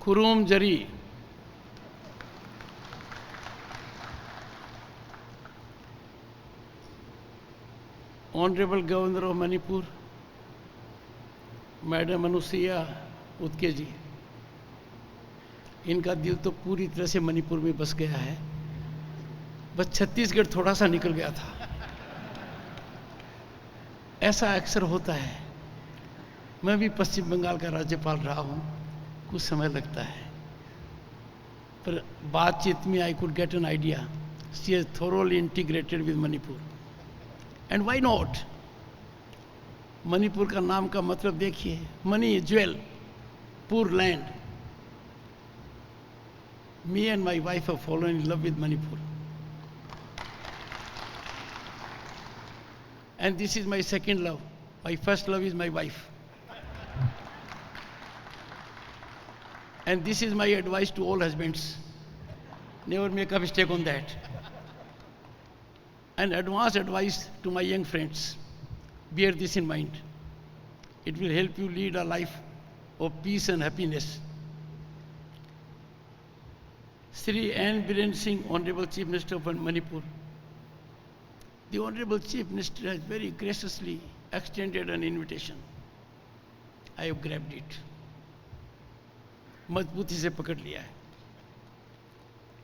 Kurum Jari, Honorable Governor of Manipur, Madam Anusuya Utke जी, इनका दिल तो पूरी तरह से मणिपुर में बस गया है, बस छत्तीसगढ़ थोड़ा सा निकल गया था। ऐसा अक्सर होता है। मैं भी पश्चिम बंगाल का राज्यपाल रहा हूँ, कुछ समय लगता है, पर बातचीत में I could get an idea she is thoroughly integrated with Manipur, and why not. Manipur का नाम का मतलब देखिए, मनी ज्वेल, पुर land. Me and my wife have fallen in love with Manipur. And this is my second love. My first love is my wife. And this is my advice to all husbands. Never make a mistake on that. And advanced advice to my young friends. Bear this in mind. It will help you lead a life of peace and happiness. Shri N. Biren Singh, Honorable Chief Minister of Manipur. The Honorable Chief Minister has very graciously extended an invitation. I have grabbed it. मजबूती से पकड़ लिया है.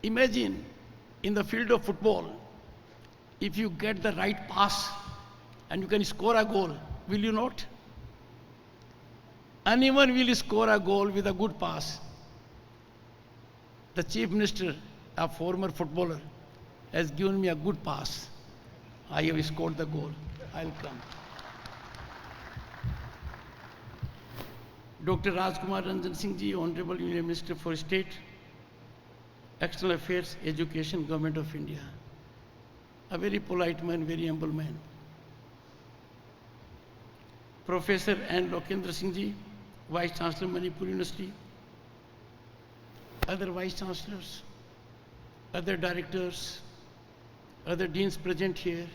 Imagine in the field of football, if you get the right pass and you can score a goal, will you not? Anyone will score a goal with a good pass. The Chief Minister, a former footballer, has given me a good pass. I have scored the goal. I'll come. Dr. Rajkumar Ranjan Singh Ji, Honorable Union Minister for State, External Affairs, Education, Government of India. A very polite man, very humble man. Professor N. Lokendra Singh Ji, Vice Chancellor, Manipur University. Other Vice Chancellors, other directors, other deans present here,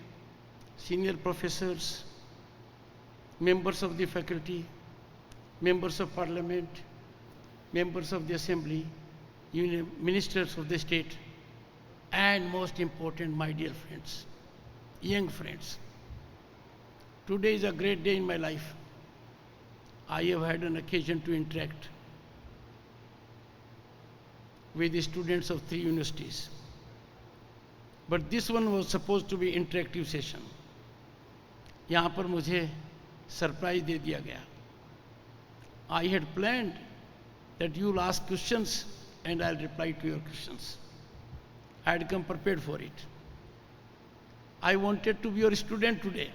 senior professors, members of the faculty, members of parliament, members of the assembly, ministers of the state, and most important, my dear friends, young friends. Today is a great day in my life. I have had an occasion to interact with the students of 3 universities. But this one was supposed to be interactive session. यहाँ पर मुझे surprise दे दिया गया. I had planned that you'll ask questions and I'll reply to your questions. I had come prepared for it. I wanted to be your student today.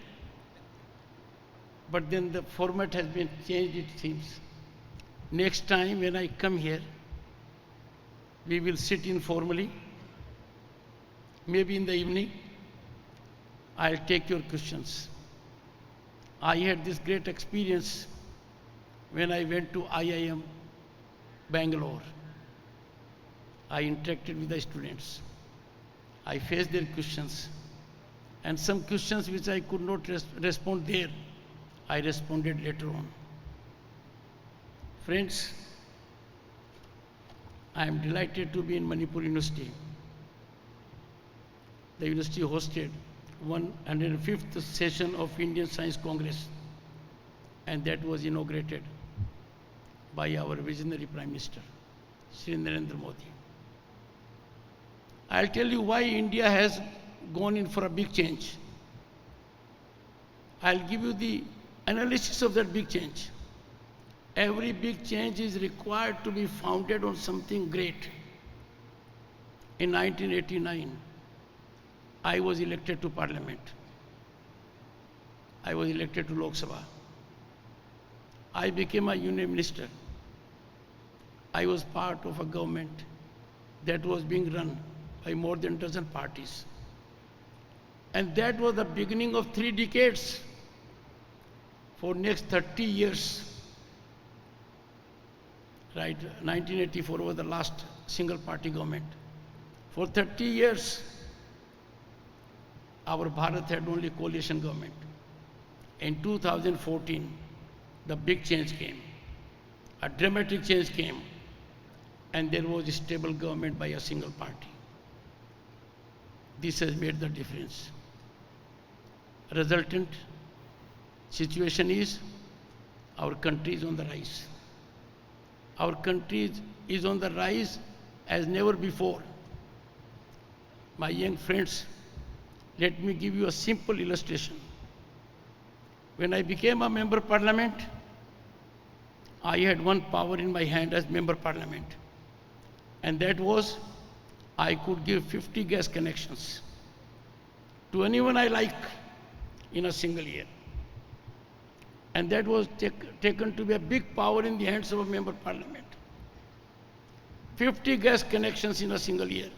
But then the format has been changed, it seems. Next time when I come here, we will sit informally. Maybe in the evening, I'll take your questions. I had this great experience when I went to IIM Bangalore. I interacted with the students. I faced their questions. And some questions which I could not respond there, I responded later on. Friends, I am delighted to be in Manipur University. The university hosted 105th session of Indian Science Congress, and that was inaugurated by our visionary Prime Minister, Shri Narendra Modi. I'll tell you why India has gone in for a big change. I'll give you the analysis of that big change. Every big change is required to be founded on something great. In 1989, I was elected to Parliament. I was elected to Lok Sabha. I became a union minister. I was part of a government that was being run by more than a dozen parties. And that was the beginning of 3 decades. For next 30 years, right, 1984 was the last single party government. For 30 years, our Bharat had only coalition government. In 2014, the big change came. A dramatic change came. and there was a stable government by a single party. This has made the difference. Resultant situation is our country is on the rise. Our country is on the rise as never before. My young friends, let me give you a simple illustration. When I became a member of parliament, I had one power in my hand as member of parliament, and that was I could give 50 gas connections to anyone I like in a single year. And that was taken to be a big power in the hands of a member of parliament. 50 gas connections in a single year.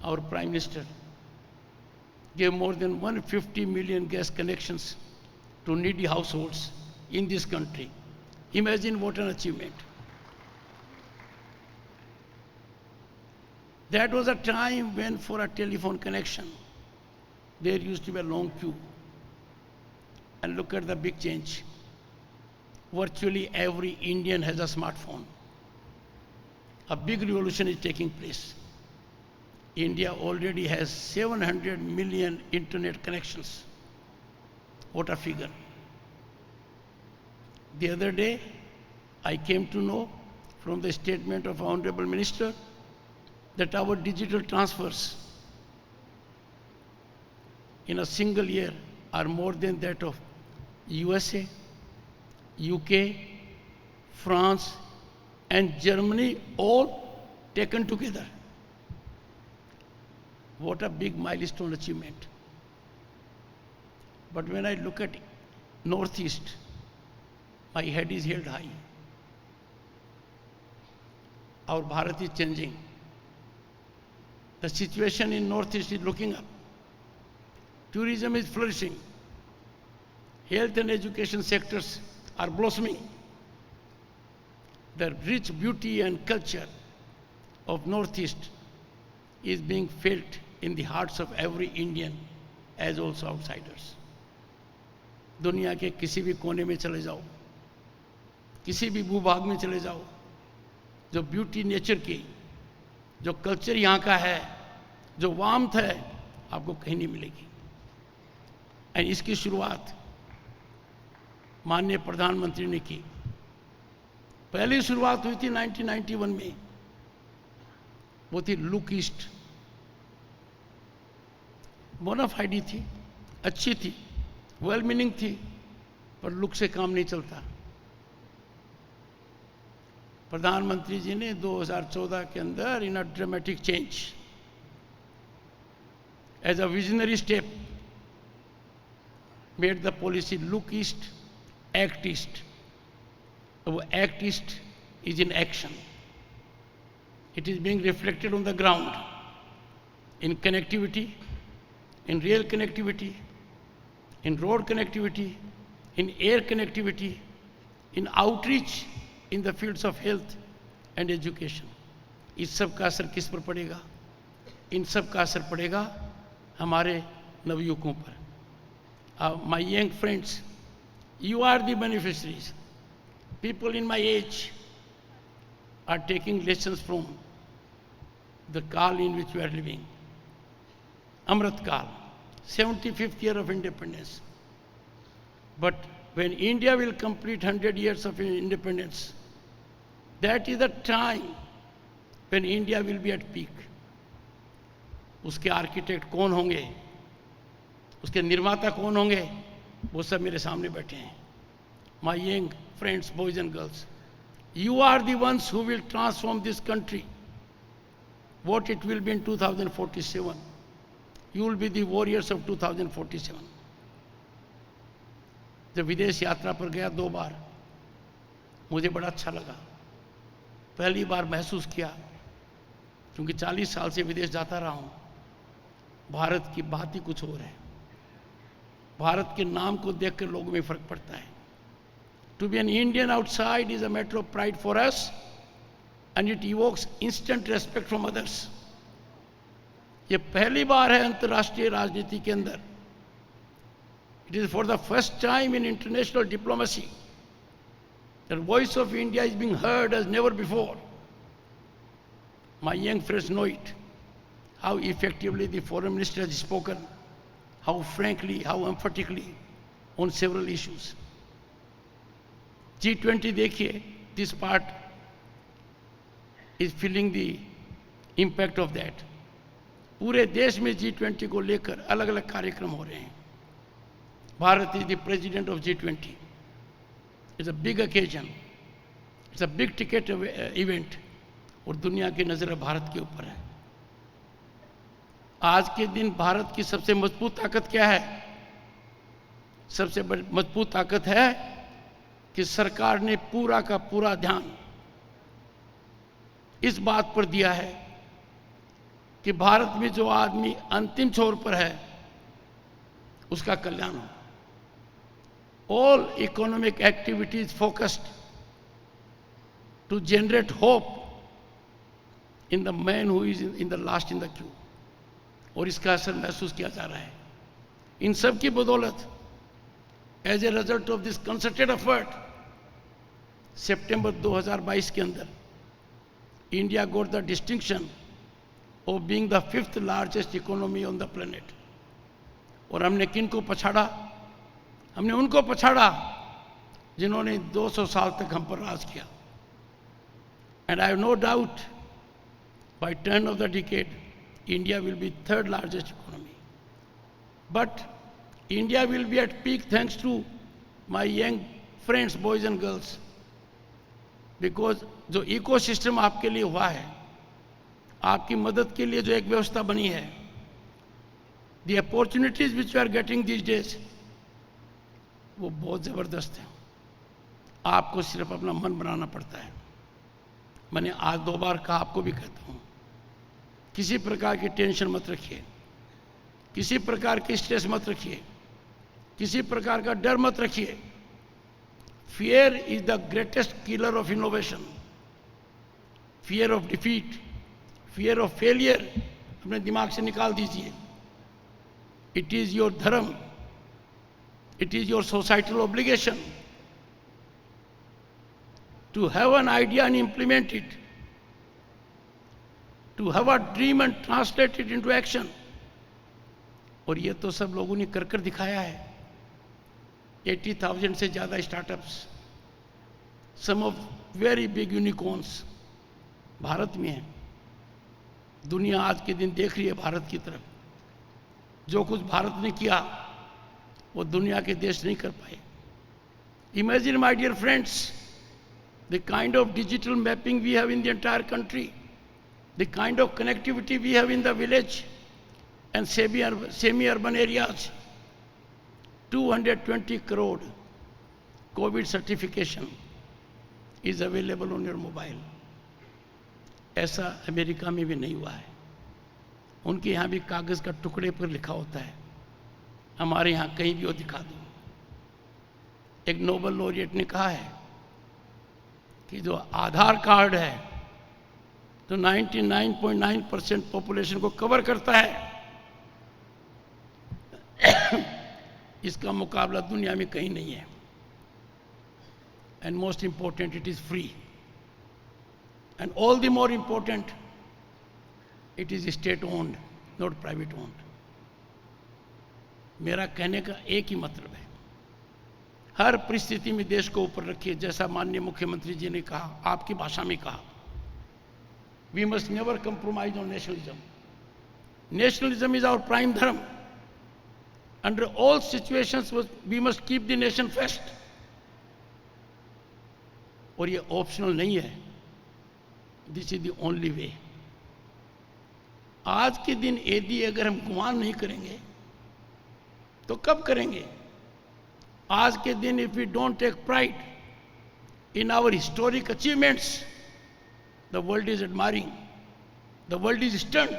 Our Prime Minister gave more than 150 million gas connections to needy households in this country. Imagine what an achievement. That was a time when for a telephone connection, there used to be a long queue. And look at the big change. Virtually every Indian has a smartphone. A big revolution is taking place. India already has 700 million internet connections. What a figure. The other day, I came to know from the statement of Honorable Minister that our digital transfers in a single year are more than that of USA, UK, France, and Germany all taken together. What a big milestone achievement. But when I look at Northeast, my head is held high. Our Bharat is changing. The situation in Northeast is looking up. Tourism is flourishing. Health and education sectors are blossoming. The rich beauty and culture of Northeast is being felt in the hearts of every Indian as also outsiders. दुनिया के किसी भी कोने में चले जाओ, किसी भी भूभाग में चले जाओ, जो ब्यूटी नेचर की, जो कल्चर यहाँ का है, जो वार्मथ है, आपको कहीं नहीं मिलेगी। और इसकी शुरुआत माननीय प्रधानमंत्री ने की। पहली शुरुआत हुई थी 1991 में, वो थी लुक ईस्ट। बोनाफाइड थी, अच्छी थी, वेल मीनिंग थी, पर लुक से काम नहीं चलता। प्रधानमंत्री जी ने 2014 के अंदर in a dramatic change as a visionary step made the policy look east, act east. वो act east is in action. It is being reflected on the ground in connectivity, in rail connectivity, in road connectivity, in air connectivity, in outreach in the fields of health and education. इस सब का असर किस पर पड़ेगा? इन सब का असर पड़ेगा हमारे नवयुवकों पर। My young friends, you are the beneficiaries. People in my age are taking lessons from the Kal in which we are living. Amrit Kal, 75th year of independence. But when India will complete 100 years of independence, that is the time when India will be at peak. उसके architect कौन होंगे, उसके निर्माता कौन होंगे, वो सब मेरे सामने बैठे हैं। My young friends, boys and girls, you are the ones who will transform this country. What it will be in 2047. You will be the warriors of 2047. जब विदेश यात्रा पर गया 2 बार, मुझे बड़ा अच्छा लगा। पहली बार महसूस किया, क्योंकि 40 साल से विदेश जाता रहा हूं, भारत की बात ही कुछ और है। भारत के नाम को देखकर लोगों में फर्क पड़ता है। To be an Indian outside is a matter of pride for us, and it evokes instant respect from others. ये पहली बार है अंतर्राष्ट्रीय राजनीति के अंदर। It is for the first time in international diplomacy that voice of India is being heard as never before. My young friends know it, how effectively the foreign minister has spoken, how frankly, how emphatically on several issues. G20 देखिए, this part is feeling the impact of that. पूरे देश में G20 को लेकर अलग अलग कार्यक्रम हो रहे हैं. Bharat is the president of G20. It's a big occasion. It's a big ticket event. और दुनिया की नजर भारत के ऊपर है. आज के दिन भारत की सबसे मजबूत ताकत क्या है? सबसे मजबूत ताकत है कि सरकार ने पूरा का पूरा ध्यान इस बात पर दिया है कि भारत में जो आदमी अंतिम छोर पर है उसका कल्याण हो. All economic activities focused to generate hope in the man who is in the last in the queue. और इसका असर महसूस किया जा रहा है. इन सब की बदौलत as a result of this concerted effort सितंबर 2022 के अंदर India got the distinction of being the 5th largest economy on the planet. और हमने किन को पछाड़ा? हमने उनको पछाड़ा जिन्होंने 200 साल तक हम पर राज किया. And I have no doubt by turn of the decade India will be 3rd largest economy. But India will be at peak thanks to my young friends, boys and girls. Because जो ecosystem आपके लिए हुआ है, आपकी मदद के लिए जो एक व्यवस्था बनी है, the opportunities which you are getting these days, वो बहुत ज़बरदस्त है. आपको सिर्फ अपना मन बनाना पड़ता है. मैंने आज 2 बार कहा, आपको भी कहता हूँ, किसी प्रकार की टेंशन मत रखिए, किसी प्रकार की स्ट्रेस मत रखिए, किसी प्रकार का डर मत रखिए. Fear is the greatest killer of innovation. Fear of defeat, fear of failure अपने दिमाग से निकाल दीजिए. It is your dharma, it is your societal obligation to have an idea and implement it, to have a dream and translate it into action. और ये तो सब लोगों ने कर कर दिखाया है. 80,000 से ज़्यादा startups, some of very big unicorns Bharat में हैं. दुनिया आज के दिन देख रही है भारत की तरफ. जो कुछ भारत ने किया वो दुनिया के देश नहीं कर पाए. Imagine, my dear friends, the kind of digital mapping we have in the entire country, the kind of connectivity we have in the village and semi-urban areas. 220 crore COVID certification is available on your mobile. ऐसा America में भी नहीं हुआ है. उनके यहाँ भी कागज़ का टुकड़े पर लिखा होता है. हमारे यहाँ कहीं भी वो दिखा दो. एक नोबेल लॉरिएट ने कहा है कि जो आधार कार्ड है तो 99.9% पॉपुलेशन को कवर करता है. इसका मुकाबला दुनिया में कहीं नहीं है. And most important, it is free. And all the more important, it is state owned, not private owned. मेरा कहने का एक ही मतलब है, हर परिस्थिति में देश को ऊपर रखिए. जैसा माननीय मुख्यमंत्री जी ने कहा, आपकी भाषा में कहा, we must never compromise on nationalism. Nationalism is our prime dharma. Under all situations, we must keep the nation first. और ये ऑप्शनल नहीं है. This is the only way. आज के दिन यदि अगर हम गुमान नहीं करेंगे तो कब करेंगे? आज के दिन if we don't take pride in our historic achievements, the world is admiring, the world is stunned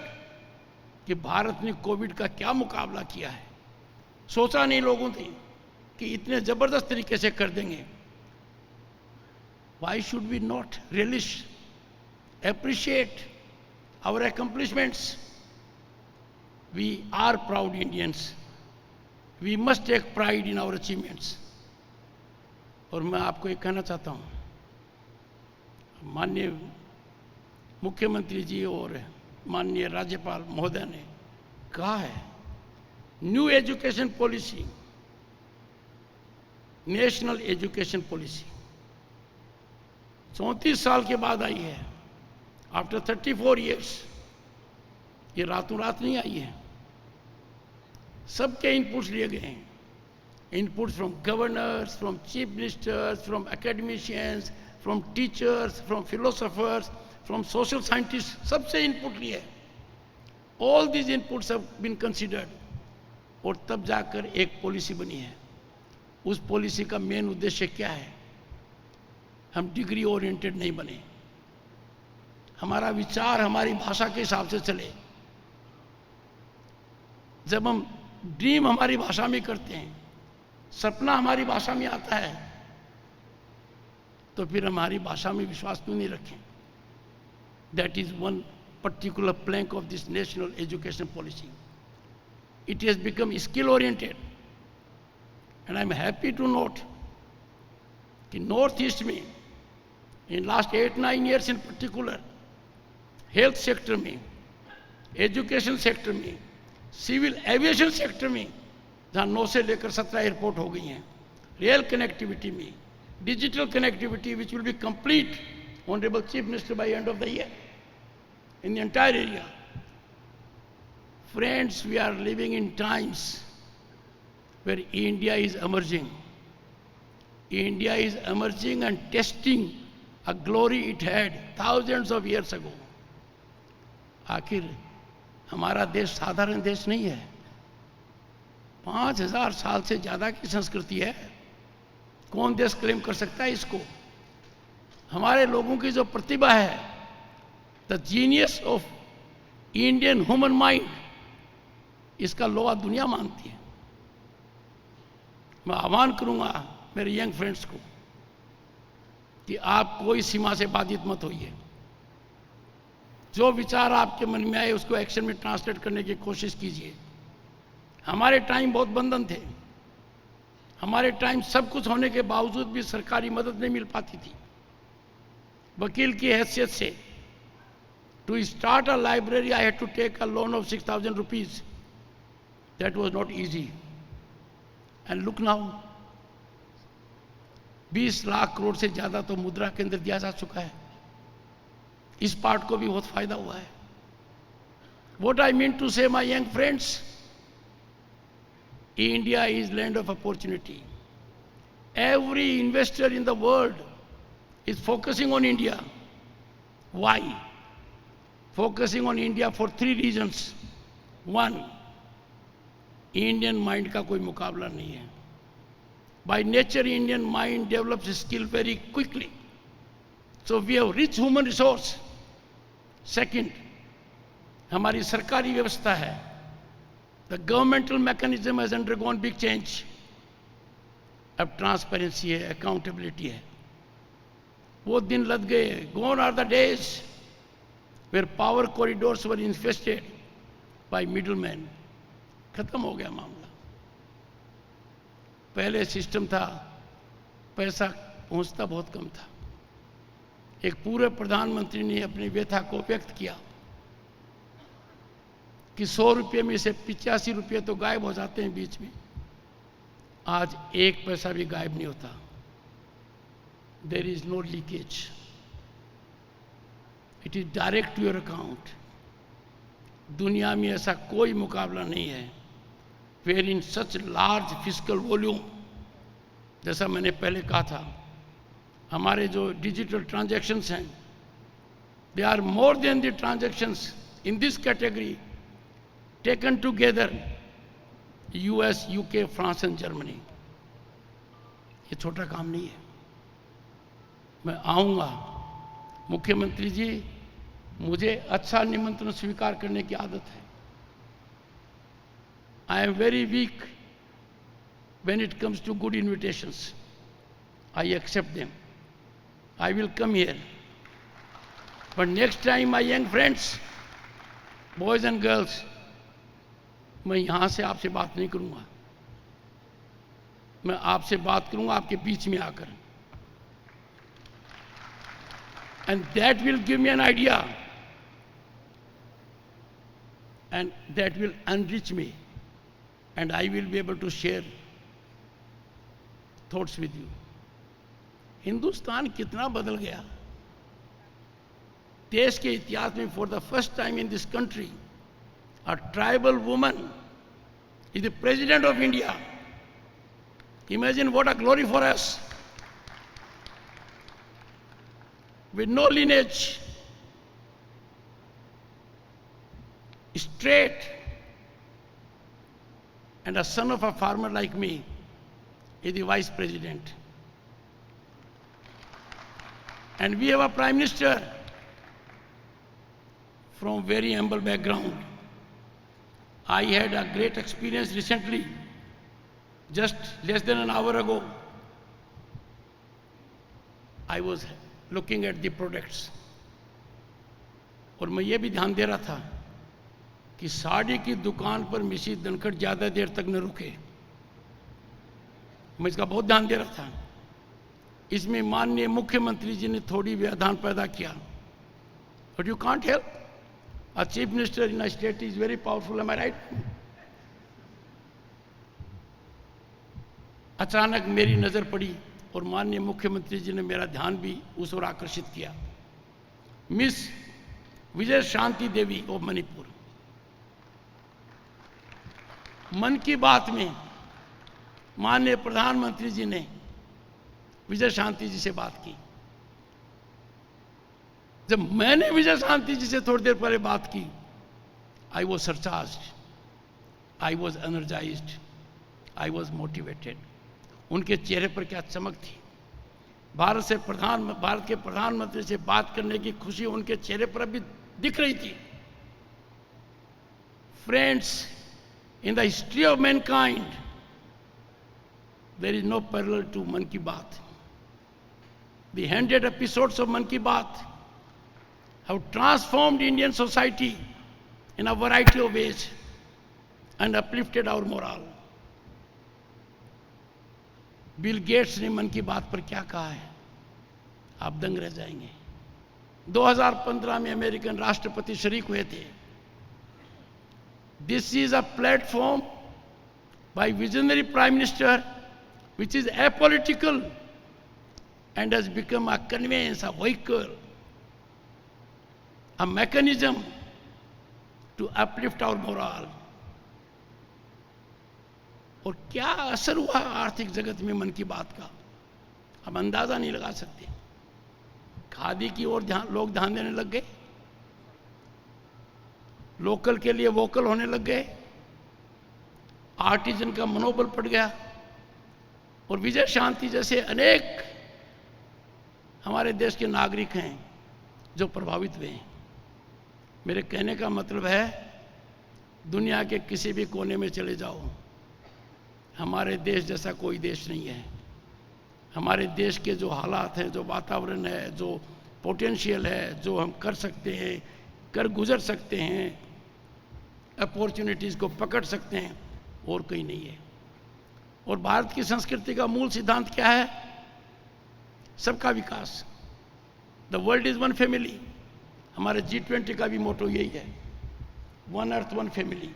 कि भारत ने कोविड का क्या मुकाबला किया है. सोचा नहीं लोगों ने कि इतने जबरदस्त तरीके से कर देंगे. Why should we not relish, appreciate our accomplishments? We are proud Indians. We must take pride in our achievements. और मैं आपको एक कहना चाहता हूँ, माननीय मुख्यमंत्री जी और माननीय राज्यपाल महोदय ने कहा है, new education policy, national education policy 34 साल के बाद आई है, आफ्टर 34 इयर्स। ये रातों रात नहीं आई है, सबके इनपुट्स लिए गए हैं, inputs from governors, from chief ministers, from academicians, from teachers, from philosophers, from social scientist, सबसे इनपुट लिए है। All these inputs have been considered, और तब जाकर एक पॉलिसी बनी है। उस पॉलिसी का मेन उद्देश्य क्या है? हम डिग्री ओरिएंटेड नहीं बने, हमारा विचार हमारी भाषा के हिसाब से चले। जब हम ड्रीम हमारी भाषा में करते हैं, सपना हमारी भाषा में आता है, तो फिर हमारी भाषा में विश्वास क्यों नहीं रखें? That is one particular plank of this national education policy. It has become skill oriented, and I'm happy to note कि नॉर्थ-ईस्ट में in last 8-9 years in particular, health sector में, एजुकेशन सेक्टर में, सिविल एविएशन सेक्टर में, जहाँ 9 से लेकर 17 airport हो गई हैं, रेल कनेक्टिविटी में, digital connectivity which will be complete, Honorable Chief Minister, by end of the year, in the entire area. Friends, we are living in times where India is emerging. India is emerging and testing a glory it had thousands of years ago. आखिर हमारा देश साधारण देश नहीं है, 5000 साल से ज़्यादा की संस्कृति है। कौन देश क्लेम कर सकता है इसको? हमारे लोगों की जो प्रतिभा है, the genius of Indian human mind, इसका लोहा दुनिया मानती है। मैं आह्वान करूंगा मेरे यंग फ्रेंड्स को कि आप कोई सीमा से बाधित मत होइए। जो विचार आपके मन में आए उसको एक्शन में ट्रांसलेट करने की कोशिश कीजिए। हमारे टाइम बहुत बंधन थे, हमारे टाइम सब कुछ होने के बावजूद भी सरकारी मदद नहीं मिल पाती थी। वकील की हैसियत से to start a library I had to take a loan of 6,000 rupees. That was not easy. And look now, 20 lakh crore से ज़्यादा तो मुद्रा केंद्र दिया जा चुका है। इस पार्ट को भी बहुत फायदा हुआ है। What I mean to say, my young friends, India is land of opportunity. Every investor in the world is focusing on India. Why? Focusing on India for 3 reasons. One, Indian mind का कोई मुकाबला नहीं है। By nature, Indian mind develops skill very quickly. So we have rich human resource. Second, हमारी सरकारी व्यवस्था है, the governmental mechanism has undergone big change. अब ट्रांसपेरेंसी है, अकाउंटेबिलिटी है। वो दिन लग गए, gone are the days where power corridors were infested by middlemen. खत्म हो गया मामला। पहले सिस्टम था, पैसा पहुंचता बहुत कम था। एक पूरे प्रधानमंत्री ने अपनी व्यथा को व्यक्त किया कि 100 रुपये में से 85 रुपये तो गायब हो जाते हैं बीच में। आज 1 पैसा भी गायब नहीं होता। There is no leakage. It is direct to your account. दुनिया में ऐसा कोई मुकाबला नहीं है where in such large fiscal volume, जैसा मैंने पहले कहा था, हमारे जो डिजिटल ट्रांजैक्शंस हैं, they are more than the transactions in this category taken together, US, UK, France and Germany. ये छोटा काम नहीं है। मैं आऊँगा, मुख्यमंत्री जी, मुझे अच्छा निमंत्रण स्वीकार करने की आदत है। I am very weak when it comes to good invitations. I accept them. I will come here. But next time, my young friends, boys and girls, मैं यहाँ से आपसे बात नहीं करूँगा। मैं आपसे बात करूँगा आपके बीच में आकर। And that will give me an idea and that will enrich me, and I will be able to share thoughts with you. Hindustan कितना बदल गया. देश के इतिहास में for the first time in this country, a tribal woman is the President of India. Imagine what a glory for us. With no lineage, straight, and a son of a farmer like me is the Vice President. And we have a Prime Minister from very humble background. I had a great experience recently, just less than an hour ago. I was looking at the products. और मैं ये भी ध्यान दे रहा था कि साड़ी की दुकान पर मिसेस धनखड़ ज़्यादा देर तक न रुके. मैं इसका बहुत ध्यान दे रहा था. इसमें माननीय मुख्यमंत्री जी ने थोड़ी व्यवधान पैदा किया. But you can't help. A chief minister in a state is very powerful, am I right? अचानक मेरी नज़र पड़ी और माननीय मुख्यमंत्री जी ने मेरा ध्यान भी उस ओर आकर्षित किया. Miss Vijay Shanti Devi of Manipur. मन की बात में माननीय प्रधानमंत्री जी ने विजय शांति जी से बात की. जब मैंने विजय शांति जी से थोड़ी देर पहले बात की, I was surcharged, I was energised, I was motivated. उनके चेहरे पर क्या चमक थी. भारत के प्रधानमंत्री से बात करने की खुशी उनके चेहरे पर अभी दिख रही थी. Friends, in the history of mankind there is no parallel to Mann Ki बात. The 100 episodes of Man Ki Baat have transformed Indian society in a variety of ways and uplifted our morale. Bill Gates ने मन की बात पर क्या कहा है, आप दंग रह जाएंगे. 2015 में अमेरिकन राष्ट्रपति शरीक हुए थे. This is a platform by visionary Prime Minister which is apolitical and has become a conveyance, a vehicle, a mechanism to uplift our morale. और क्या असर हुआ आर्थिक जगत में मन की बात का, हम अंदाजा नहीं लगा सकते. खादी की ओर लोग ध्यान देने लग गए, लोकल के लिए वोकल होने लग गए, आर्टिजन का मनोबल बढ़ गया. और विजय शांति जैसे अनेक हमारे देश के नागरिक हैं जो प्रभावित हुए हैं. मेरे कहने का मतलब है, दुनिया के किसी भी कोने में चले जाओ, हमारे देश जैसा कोई देश नहीं है. हमारे देश के जो हालात हैं, जो वातावरण है, जो पोटेंशियल है, जो हम कर सकते हैं, कर गुजर सकते हैं, अपॉर्चुनिटीज़ को पकड़ सकते हैं, और कहीं नहीं है. और भारत की संस्कृति का मूल सिद्धांत क्या है? सबका विकास. The world is one family. हमारे G20 का भी मोटो यही है, वन अर्थ वन फैमिली.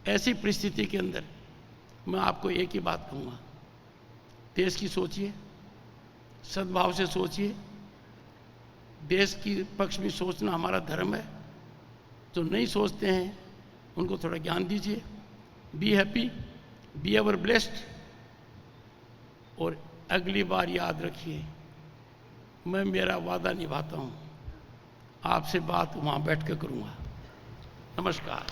ऐसी परिस्थिति के अंदर मैं आपको एक ही बात कहूँगा, देश की सोचिए, सद्भाव से सोचिए. देश की पक्ष में सोचना हमारा धर्म है. जो नहीं सोचते हैं उनको थोड़ा ज्ञान दीजिए. Be happy, be ever blessed. और अगली बार याद रखिए, मैं मेरा वादा निभाता हूँ, आपसे बात वहाँ बैठ कर करूँगा. नमस्कार.